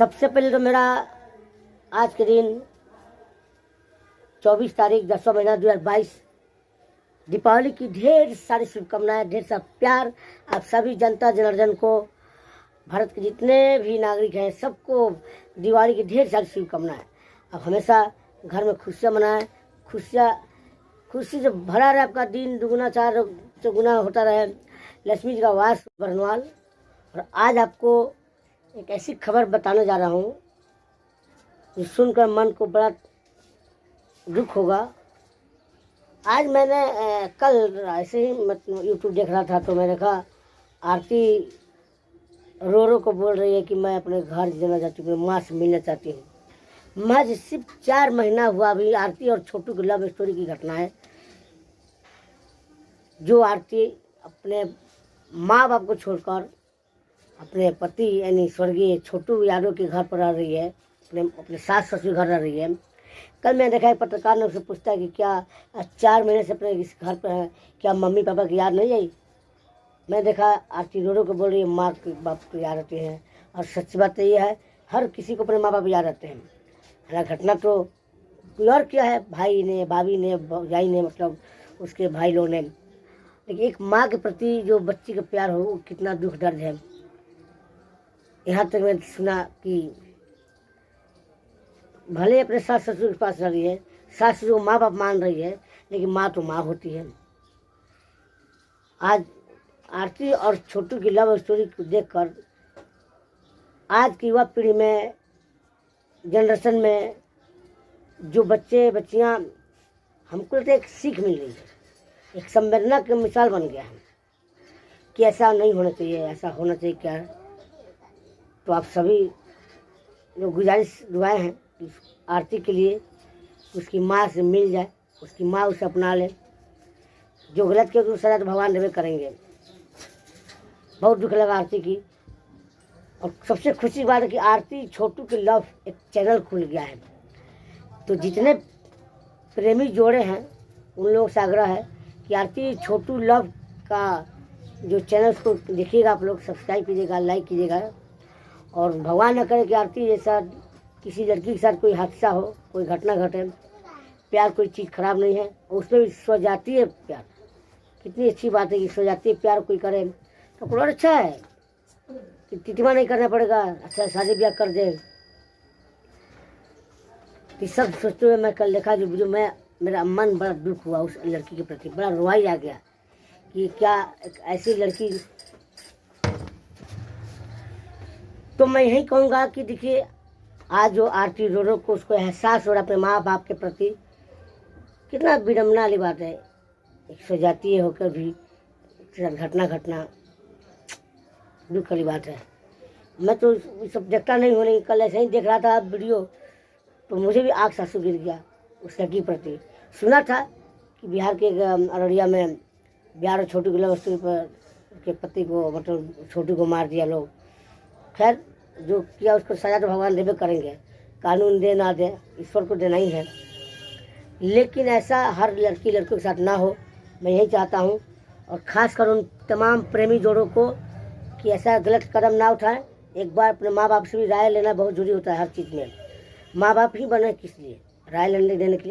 सबसे पहले तो मेरा आज के दिन 24 तारीख 10वां महीना 2022 दीपावली की ढेर सारी शुभकामनाएं, ढेर सारा प्यार आप सभी जनता जनार्दन को, भारत के जितने भी नागरिक हैं सबको दिवाली की ढेर सारी शुभकामनाएं। आप हमेशा घर में खुशियाँ मनाएं, खुशी से भरा रहे आपका दिन, दुगुना चार चौगुना होता रहे। लक्ष्मी जी का वास बरनवाल। और आज आपको एक ऐसी खबर बताने जा रहा हूँ जो सुनकर मन को बड़ा दुख होगा। आज मैंने कल ऐसे ही मतलब यूट्यूब देख रहा था तो मैंने कहा आरती रो को बोल रही है कि मैं अपने घर जाना चाहती हूँ, माँ से मिलना चाहती हूँ। माँ जी सिर्फ 4 महीना हुआ अभी आरती और छोटू की लव स्टोरी की घटना है, जो आरती अपने माँ बाप को छोड़कर अपने पति यानी स्वर्गीय छोटू यादव के घर पर रह रही है, अपने सास ससुर घर रह रही है। कल मैंने देखा एक पत्रकार ने उससे पूछता है कि क्या 4 महीने से अपने इस घर पर है, क्या मम्मी पापा की याद नहीं आई। मैं देखा आरती रो को बोल रही है माँ के बाप को याद आते हैं। और सच्ची बात तो ये है, हर किसी को अपने माँ बाप याद आते हैं। हालांकि घटना तो कोई और किया है, भाई ने, भाभी ने, भौजाई ने, मतलब उसके भाई लोगों ने, लेकिन एक माँ के प्रति जो बच्ची का प्यार हो वो कितना दुख दर्द है। यहाँ तक मैंने सुना कि भले अपने सास ससुर के पास रह रही है, सास ससुर को माँ बाप मान रही है, लेकिन माँ तो माँ होती है। आज आरती और छोटू की लव स्टोरी को देखकर आज की युवा पीढ़ी में, जनरेशन में जो बच्चे बच्चियाँ, हमको तो एक सीख मिल रही है, एक संवेदना की मिसाल बन गया है कि ऐसा नहीं होना चाहिए, ऐसा होना चाहिए क्या। तो आप सभी लोग गुजारिश दुआएं हैं कि आरती के लिए उसकी माँ से मिल जाए, उसकी माँ उसे अपना ले। जो गलत किया तो सजा तो भगवान देवे करेंगे। बहुत दुख लगा आरती की। और सबसे खुशी की बात है कि आरती छोटू की लव एक चैनल खुल गया है। तो जितने प्रेमी जोड़े हैं उन लोगों से आग्रह है कि आरती छोटू लव का जो चैनल उसको देखिएगा, आप लोग सब्सक्राइब कीजिएगा, लाइक कीजिएगा। और भगवान न करे कि आरती जैसा किसी लड़की के साथ कोई हादसा हो, कोई घटना घटे। प्यार कोई चीज़ खराब नहीं है, उसमें भी स्वजातीय प्यार कितनी अच्छी बात है कि स्वजातीय प्यार कोई करे तो बहुत अच्छा है कि तितिमा नहीं करना पड़ेगा, अच्छा शादी ब्याह कर दे। तो सब सोचते हुए मैं कल देखा जो मेरा मन बड़ा दुख हुआ उस लड़की के प्रति, बड़ा रोवाई आ गया कि क्या एक ऐसी लड़की। तो मैं यही कहूँगा कि देखिए आज जो आरती रो को उसको एहसास हो रहा अपने माँ बाप के प्रति, कितना विडम्बना वाली बात है। एक स्वजातीय होकर भी घटना दुख वाली बात है। मैं तो सब देखता नहीं हूँ, लेकिन कल ऐसे ही देख रहा था वीडियो तो मुझे भी आँख से आंसू गिर गया उस लड़की प्रति। सुना था कि बिहार के अररिया में बिहार और छोटू की लव स्टोरी पर के पति को, मतलब छोटू को मार दिया लोग। खैर जो किया उसको सजा तो भगवान देवे करेंगे, कानून दे ना दे ईश्वर को देना ही है। लेकिन ऐसा हर लड़की लड़कों के साथ ना हो, मैं यही चाहता हूँ। और ख़ास कर उन तमाम प्रेमी जोड़ों को कि ऐसा गलत कदम ना उठाएं। एक बार अपने माँ बाप से भी राय लेना बहुत जरूरी होता है हर चीज़ में। माँ बाप ही बने किस लिए, राय लेने देने के लिए।